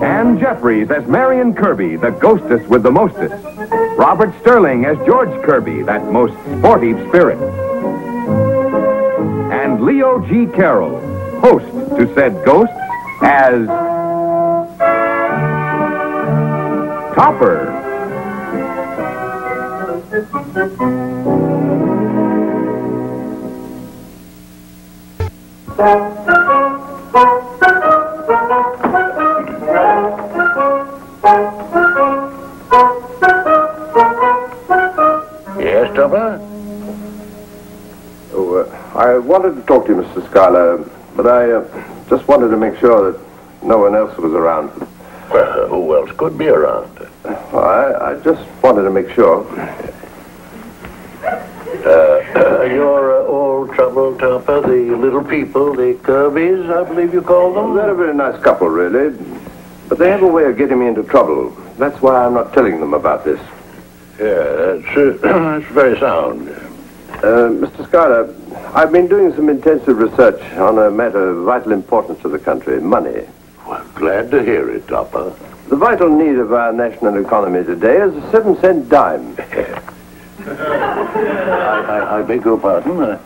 Ann Jeffries as Marion Kirby, the ghostess with the mostest. Robert Sterling as George Kirby, that most sportive spirit. And Leo G. Carroll, host to said ghosts, as Topper. Yes, Topper? Oh, I wanted to talk to you, Mr. Schuyler, but I just wanted to make sure that no one else was around. Well, who else could be around? I just wanted to make sure. Your old trouble, Topper, the little people, the Kirbys, I believe you call them? They're a very nice couple, really. But they have a way of getting me into trouble. That's why I'm not telling them about this. Yeah, that's very sound. Mr. Schuyler, I've been doing some intensive research on a matter of vital importance to the country, money. Well, glad to hear it, Topper. The vital need of our national economy today is a 7-cent dime. I beg your pardon?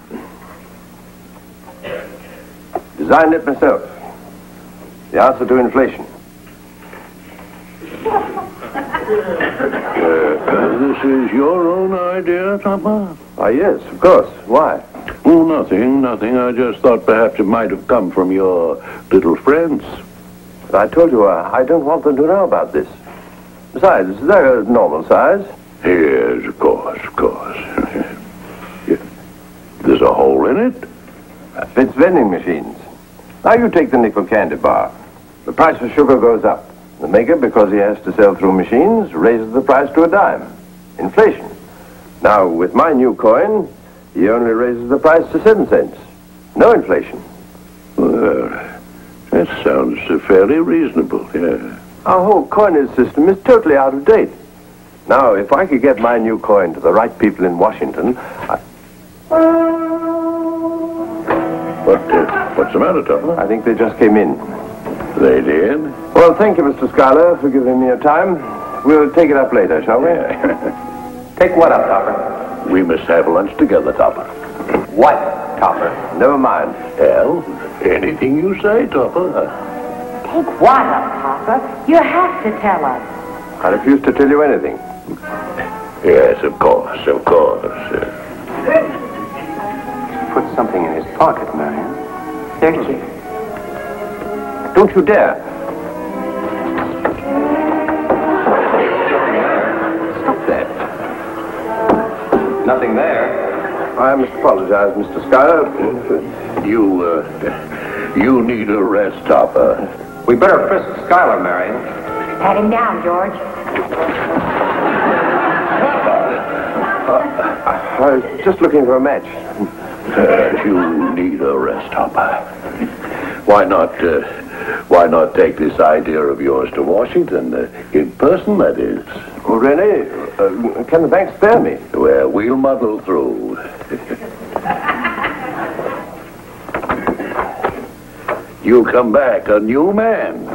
Designed it myself. The answer to inflation. This is your own idea, Topper? Ah, yes, of course. Why? Oh, nothing. I just thought perhaps it might have come from your little friends. But I told you I don't want them to know about this. Besides, they're a normal size. Yes, of course. There's a hole in it? That fits vending machines. Now you take the nickel candy bar. The price of sugar goes up. The maker, because he has to sell through machines, raises the price to a dime. Inflation. Now, with my new coin, he only raises the price to 7 cents. No inflation. Well, that sounds fairly reasonable, yeah. Our whole coinage system is totally out of date. Now, if I could get my new coin to the right people in Washington, What's the matter, Topper? I think they just came in. They did? Well, thank you, Mr. Schuyler, for giving me your time. We'll take it up later, shall we? Take what up, Topper? We must have lunch together, Topper. What, Topper? Never mind. Well, anything you say, Topper. Take what up, Topper? You have to tell us. I refuse to tell you anything. Yes, of course. Put something in his pocket, Marion. Search it. Don't you dare. Stop that. Nothing there. I must apologize, Mr. Schuyler. You need a rest, Topper. We better frisk Schuyler, Marion. Pat him down, George. I was just looking for a match. You need a rest, Topper. Why not take this idea of yours to Washington, in person, that is? Oh, really? Can the bank spare me? Well, we'll muddle through. You'll come back a new man.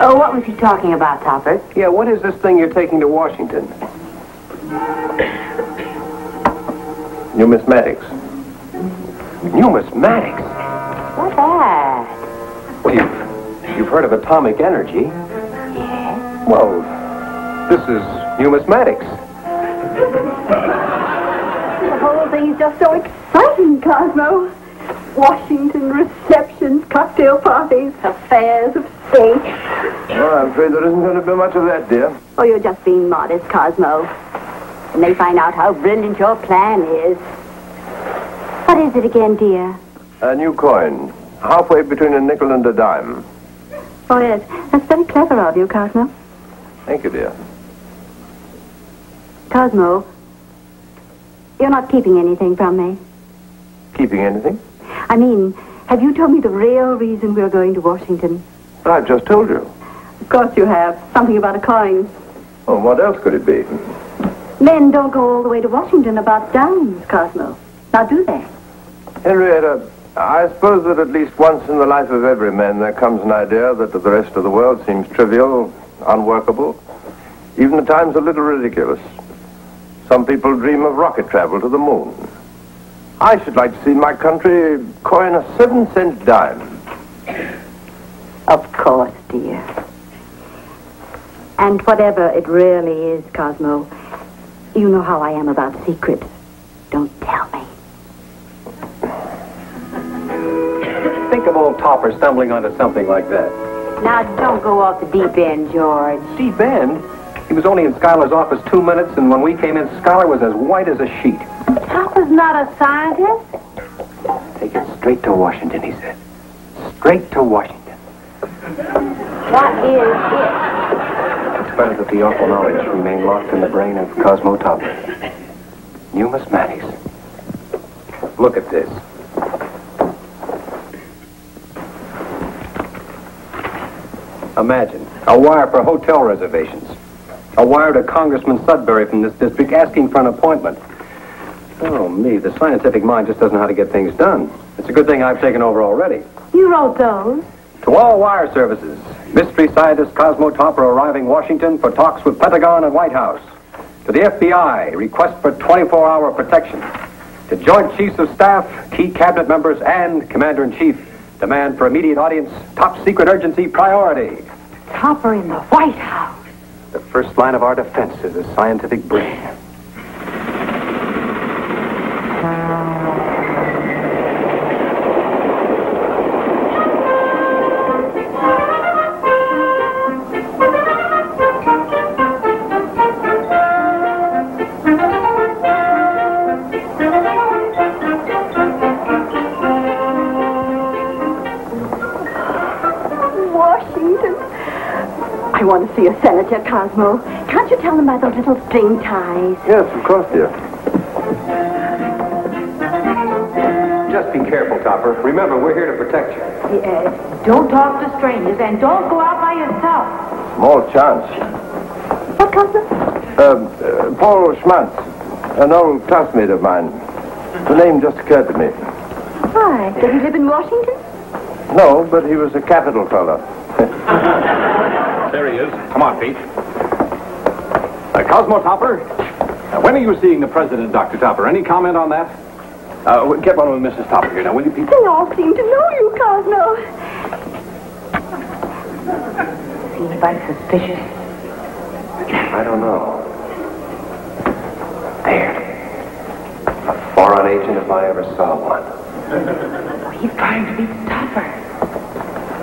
Oh, what was he talking about, Topper? Yeah, what is this thing you're taking to Washington? Numismatics. Numismatics? What's that? Well, you've heard of atomic energy. Yes. Well, this is numismatics. The whole thing is just so exciting, Cosmo. Washington receptions, cocktail parties, affairs of state. Well, I'm afraid there isn't going to be much of that, dear. Oh, you're just being modest, Cosmo. And they find out how brilliant your plan is. What is it again, dear? A new coin. Halfway between a nickel and a dime. Oh, yes. That's very clever of you, Cosmo. Thank you, dear. Cosmo, you're not keeping anything from me. Keeping anything? I mean, have you told me the real reason we're going to Washington? But I've just told you. Of course you have. Something about a coin. Oh, what else could it be? Men don't go all the way to Washington about dimes, Cosmo. Now, do they? Henrietta, I suppose that at least once in the life of every man there comes an idea that to the rest of the world seems trivial, unworkable, even at times a little ridiculous. Some people dream of rocket travel to the moon. I should like to see my country coin a 7-cent dime. Of course, dear. And whatever it really is, Cosmo, you know how I am about secrets. Don't tell me. Think of old Topper stumbling onto something like that. Now, don't go off the deep end, George. Deep end? He was only in Schuyler's office 2 minutes, and when we came in, Schuyler was as white as a sheet. Topper's not a scientist. Take it straight to Washington, he said. Straight to Washington. What is it? It's better that the awful knowledge remain locked in the brain of Cosmo Topper. Numismatics. Look at this. Imagine, a wire for hotel reservations. A wire to Congressman Sudbury from this district asking for an appointment. Oh, me, the scientific mind just doesn't know how to get things done. It's a good thing I've taken over already. You wrote those? To all wire services, mystery scientist Cosmo Topper arriving Washington for talks with Pentagon and White House. To the FBI, request for 24-hour protection. To Joint Chiefs of Staff, key cabinet members, and Commander-in-Chief, demand for immediate audience, top secret urgency priority. Topper in the White House. The first line of our defense is a scientific brain. I want to see a senator, Cosmo. Can't you tell them by those little string ties? Yes, of course, dear. Just be careful, Topper. Remember, we're here to protect you. Don't talk to strangers and don't go out by yourself. Small chance. What, Cosmo? Paul Schmantz, an old classmate of mine. The name just occurred to me. Why? Does he live in Washington? No, but he was a capital fellow. There he is. Come on, Pete. Cosmo Topper, when are you seeing the president, Dr. Topper? Any comment on that? Get one with Mrs. Topper here now, will you, Pete? They all seem to know you, Cosmo. See anybody suspicious? I don't know. There. A foreign agent if I ever saw one. Oh, he's trying to beat Topper.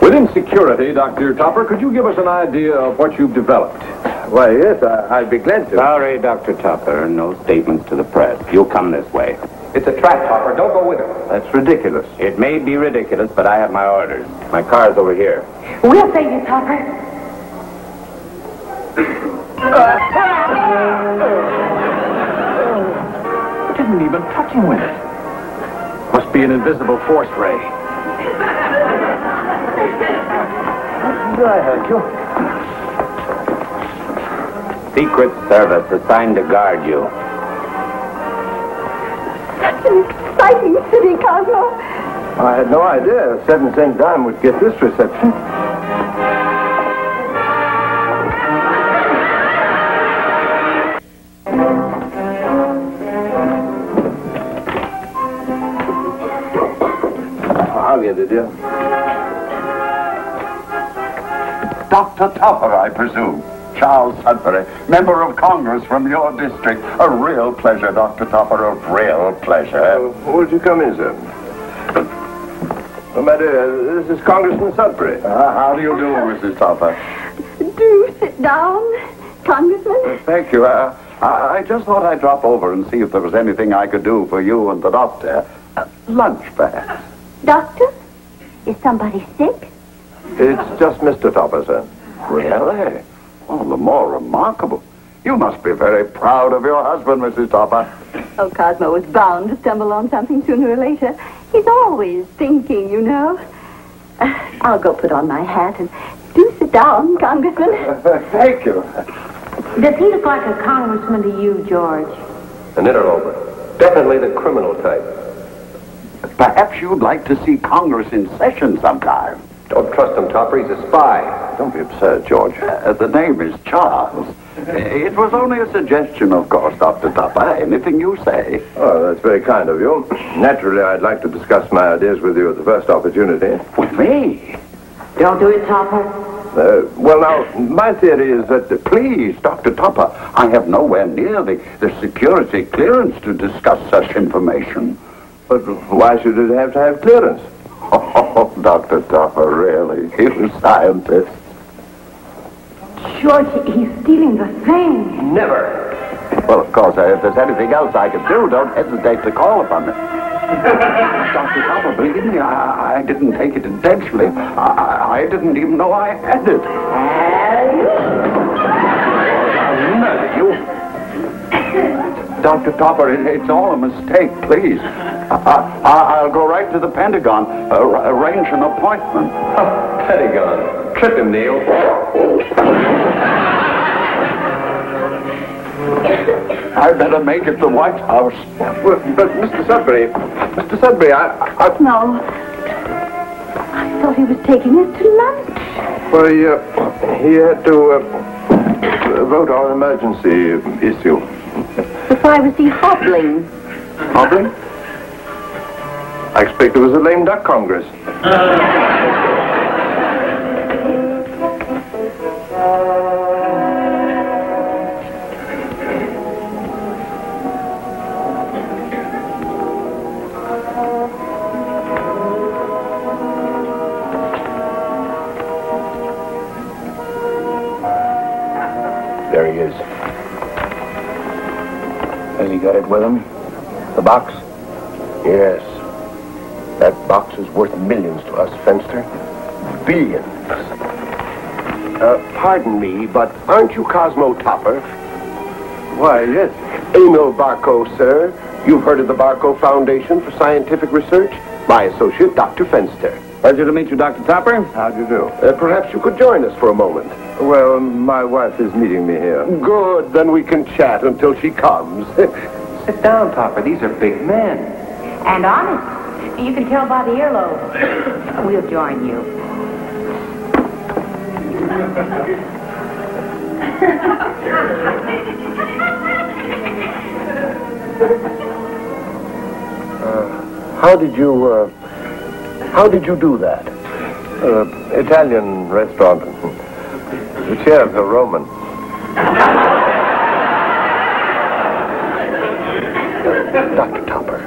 Within security, Dr. Topper, could you give us an idea of what you've developed? Why, yes, I'd be glad to. Sorry, Dr. Topper. No statements to the press. You'll come this way. It's a trap, Topper. Don't go with him. That's ridiculous. It may be ridiculous, but I have my orders. My car's over here. We'll save you, Topper. Didn't even touch him with it. Must be an invisible force ray. Did I hurt you? Secret Service assigned to guard you. Such an exciting city, Cosmo. I had no idea a 7-cent dime would get this reception. I'll get it, dear. Dr. Topper, I presume. Charles Sudbury, member of Congress from your district. A real pleasure, Dr. Topper, a real pleasure. Won't you come in, sir? Oh, my dear, this is Congressman Sudbury. How do you do, Mrs. Topper? Do sit down, Congressman. Thank you. I just thought I'd drop over and see if there was anything I could do for you and the doctor. Lunch, perhaps. Doctor, is somebody sick? It's just Mr. Topper, sir. Really? Well, the more remarkable. You must be very proud of your husband, Mrs. Topper. Oh, Cosmo was bound to stumble on something sooner or later. He's always thinking, you know. I'll go put on my hat and do sit down, Congressman. Thank you. Does he look like a congressman to you, George? An interloper. Definitely the criminal type. Perhaps you'd like to see Congress in session sometime. Don't trust him, Topper. He's a spy. Don't be absurd, George. The name is Charles. It was only a suggestion, of course, Dr. Topper. Anything you say. Oh, that's very kind of you. Naturally, I'd like to discuss my ideas with you at the first opportunity. With me? Don't do it, Topper. Well, now, my theory is that... Please, Dr. Topper, I have nowhere near the security clearance to discuss such information. But why should it have to have clearance? Oh, Dr. Topper, really? You scientist. George, he's stealing the thing. Never. Well, of course, if there's anything else I can do, don't hesitate to call upon me. Dr. Topper, believe me, I didn't take it intentionally. I didn't even know I had it. I'll murder you. Dr. Topper, it's all a mistake, please. I'll go right to the Pentagon, arrange an appointment. Pentagon. Trip him, Neil. I better make it the White House. Well, but Mr. Sudbury, No. I thought he was taking us to lunch. Well, he had to vote on an emergency issue. But why was he hobbling? Hobbling? I expect it was a lame duck Congress. There he is. And he got it with him? The box? Yes. That box is worth millions to us, Fenster. Billions. Pardon me, but aren't you Cosmo Topper? Why, yes. Emil Barco, sir. You've heard of the Barco Foundation for Scientific Research? My associate, Dr. Fenster. Pleasure to meet you, Dr. Topper. How do you do? Perhaps you could join us for a moment. Well, my wife is meeting me here. Good, then we can chat until she comes. Sit down, Topper. These are big men. And honest. You can tell by the earlobe. We'll join you. How did you do that? Italian restaurant. The chefs are Roman. Dr. Topper,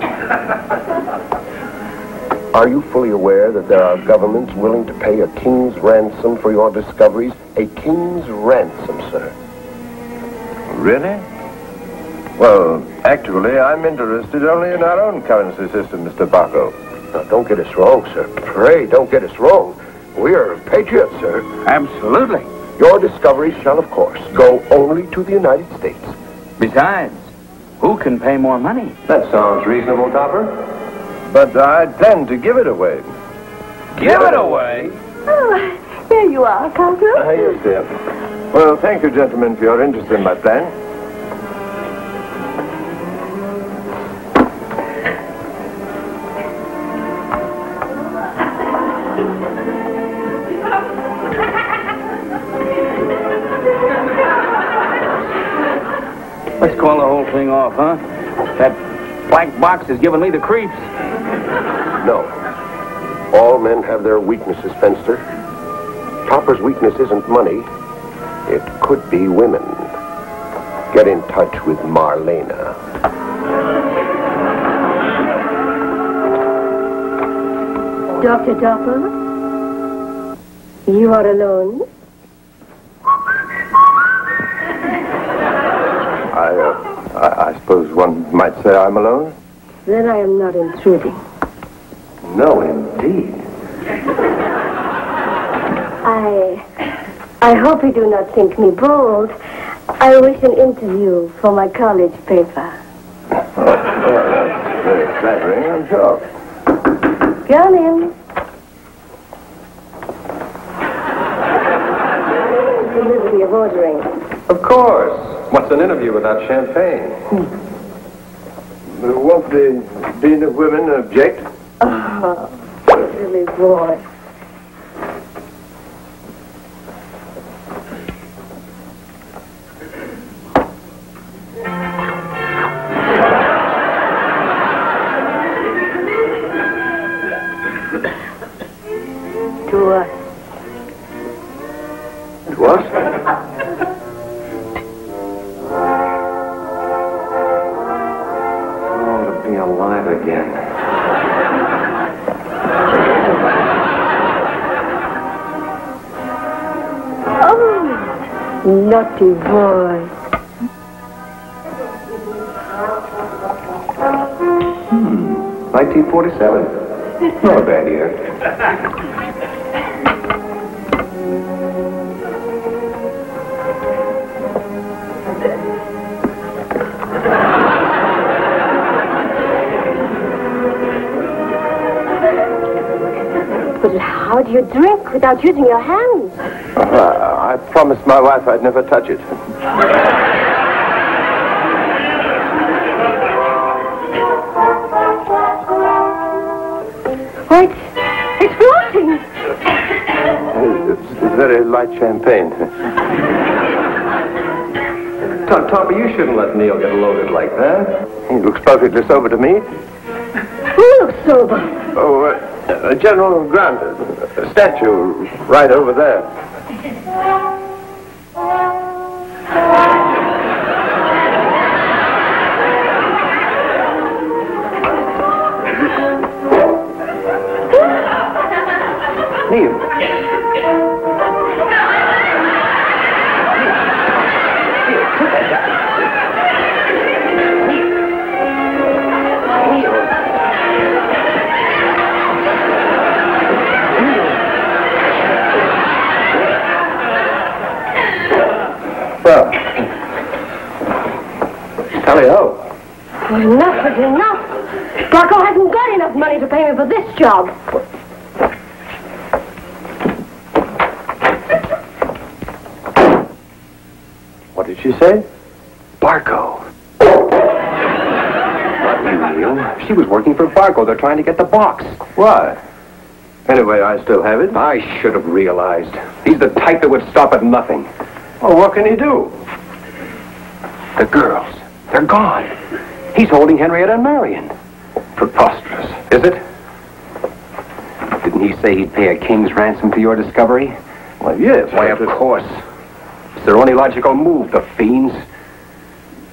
are you fully aware that there are governments willing to pay a king's ransom for your discoveries? A king's ransom, sir. Really? Well, actually, I'm interested only in our own currency system, Mr. Barco. Now, don't get us wrong, sir. Pray, don't get us wrong. We are patriots, sir. Absolutely. Your discoveries shall, of course, go only to the United States. Besides, who can pay more money? That sounds reasonable, Topper. But I plan to give it away. Give it away? Oh, there you are, Cosmo. Yes, dear. Well, thank you, gentlemen, for your interest in my plan. Let's call the whole thing off, huh? That black box is giving me the creeps. No. All men have their weaknesses, Fenster. Topper's weakness isn't money. It could be women. Get in touch with Marlena. Dr. Topper, you are alone? I suppose one might say I'm alone? Then I am not intruding. No, indeed. I hope you do not think me bold. I wish an interview for my college paper. Well, that's very flattering, I'm sure. Come in. The liberty of ordering. Of course. What's an interview without champagne? Won't the Dean of Women object? Oh, silly boy. To us. To us? Oh, to be alive again. Oh, naughty boy. 1947. Not a bad year. But how do you drink without using your hands? I promised my wife I'd never touch it. Oh, it's floating. It's very light champagne. Topper, you shouldn't let Neil get loaded like that. He looks perfectly sober to me. Who looks sober? Oh, General Grant, a statue right over there. Neil. Well, tally-ho. Enough is enough. Rocco hasn't got enough money to pay me for this job. What did she say? Barco. Not you, Neil. She was working for Barco. They're trying to get the box. Why? Anyway, I still have it. I should have realized. He's the type that would stop at nothing. Well, what can he do? The girls, they're gone. He's holding Henrietta and Marion. Preposterous. Is it? Didn't he say he'd pay a king's ransom for your discovery? Well, yes. Why, of course. It's their only logical move, the fiends.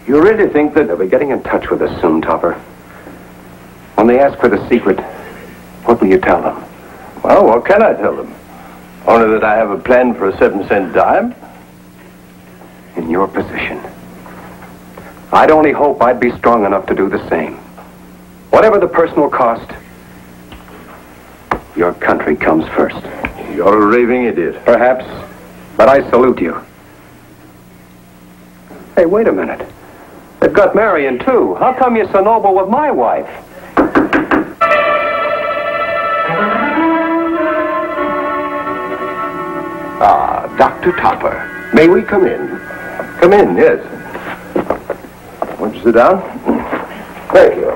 You really think that they'll be getting in touch with us soon, Topper? When they ask for the secret, what will you tell them? Well, what can I tell them? Only that I have a plan for a 7-cent dime. In your position, I'd only hope I'd be strong enough to do the same. Whatever the personal cost, your country comes first. You're a raving idiot. Perhaps, but I salute you. Hey, wait a minute. They've got Marion, too. How come you're so noble with my wife? Ah, Dr. Topper. May we come in? Come in, yes. Won't you sit down? Thank you.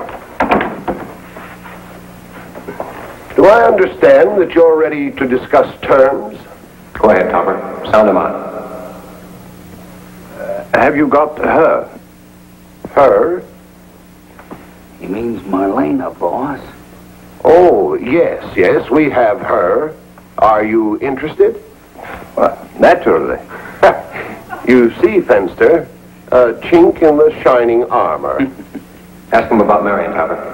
Do I understand that you're ready to discuss terms? Go ahead, Topper. Sound them out. Have you got her? Her? He means Marlena, boss. Oh, yes, we have her. Are you interested? Well, naturally. You see, Fenster, a chink in the shining armor. Ask them about Marion, Topper.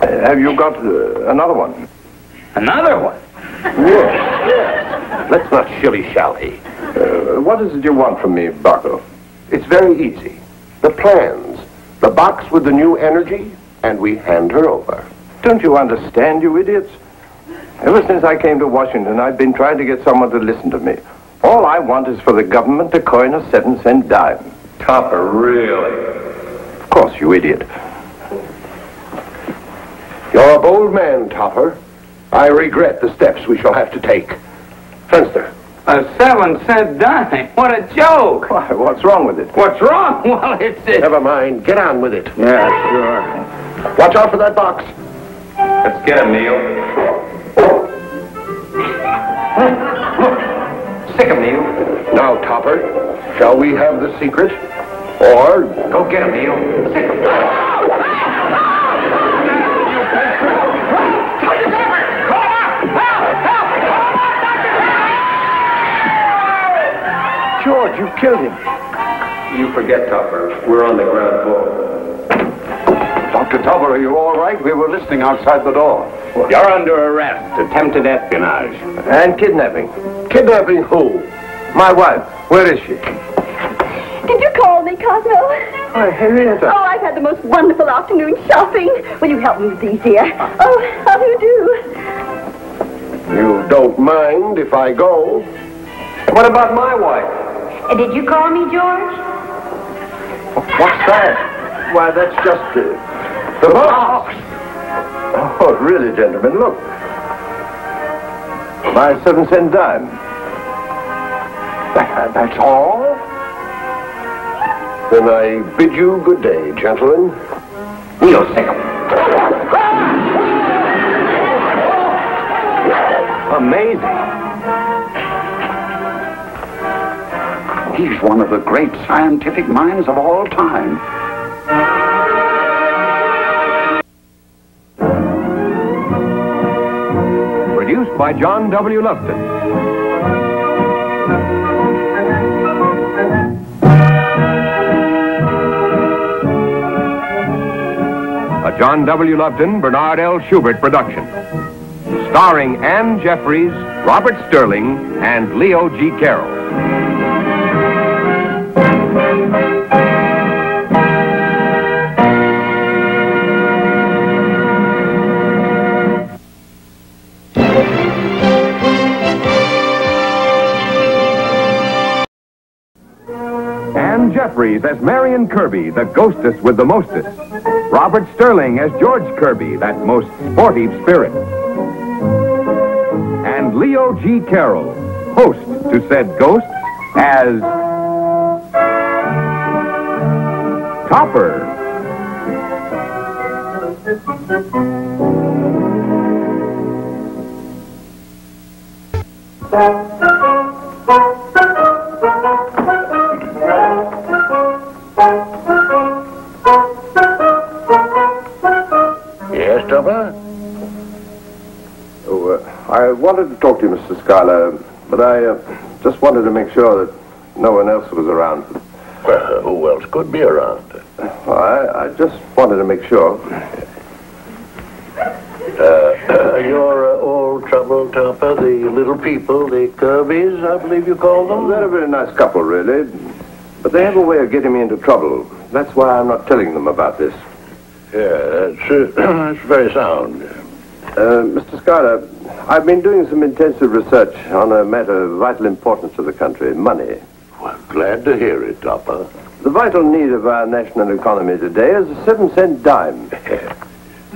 Have you got another one? Another one? Yes. Let's not shilly-shally. What is it you want from me, Barco? It's very easy. The plans, the box with the new energy, and we hand her over. Don't you understand, you idiots? Ever since I came to Washington, I've been trying to get someone to listen to me. All I want is for the government to coin a 7-cent dime. Topper, really? Of course, you idiot. You're a bold man, Topper. I regret the steps we shall have to take. Fenster. A 7-cent dime? What a joke! Why, what's wrong with it? What's wrong? Well, it's... Never mind. Get on with it. Yeah, sure. Watch out for that box. Let's get him, Neil. Stick him, Neil. Now, Topper, shall we have the secret? Or... Go get him, Neil. Stick him. George, you killed him. You forget, Topper. We're on the ground floor. Dr. Topper, are you all right? We were listening outside the door. You're under arrest. Attempted espionage. And kidnapping. Kidnapping who? My wife. Where is she? Did you call me, Cosmo? Why, Henrietta. Oh, I've had the most wonderful afternoon shopping. Will you help me with these, dear? Oh, how do you do? You don't mind if I go? What about my wife? Did you call me, George? What's that? Why, that's just the box. Oh, really, gentlemen, look. My 7-cent dime. That's all? Then I bid you good day, gentlemen. Neil, stick him. Amazing. He's one of the great scientific minds of all time. Produced by John W. Lufton. A John W. Lufton, Bernard L. Schubert production. Starring Ann Jeffries, Robert Sterling, and Leo G. Carroll. Ann Jeffries as Marion Kirby, the ghostess with the mostest. Robert Sterling as George Kirby, that most sporty spirit. And Leo G. Carroll, host to said ghosts, as Topper. Yes, Topper? Oh, I wanted to talk to you, Mr. Schuyler, but I just wanted to make sure that no one else was around. Well, who else could be around? I just wanted to make sure. You're all trouble, Topper, the little people, the Kirbys, I believe you call them? They're a very nice couple, really. But they have a way of getting me into trouble. That's why I'm not telling them about this. Yeah, that's very sound. Mr. Schuyler, I've been doing some intensive research on a matter of vital importance to the country, money. Well, glad to hear it, Topper. The vital need of our national economy today is a 7-cent dime.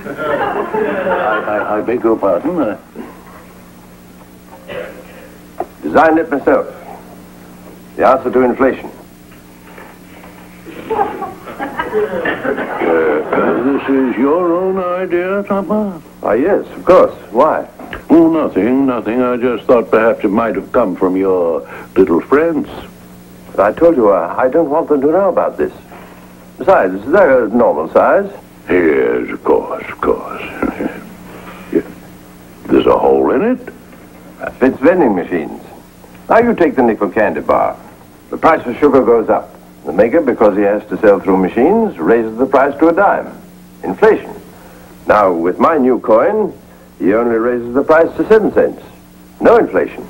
I beg your pardon? Designed it myself. The answer to inflation. This is your own idea, Topper? Ah, yes, of course. Why? Oh, nothing. I just thought perhaps it might have come from your little friends. But I told you I don't want them to know about this. Besides, they're a normal size. Yes, of course. There's a hole in it? That fits vending machines. Now you take the nickel candy bar. The price of sugar goes up. The maker, because he has to sell through machines, raises the price to a dime. Inflation. Now, with my new coin, he only raises the price to 7 cents. No inflation.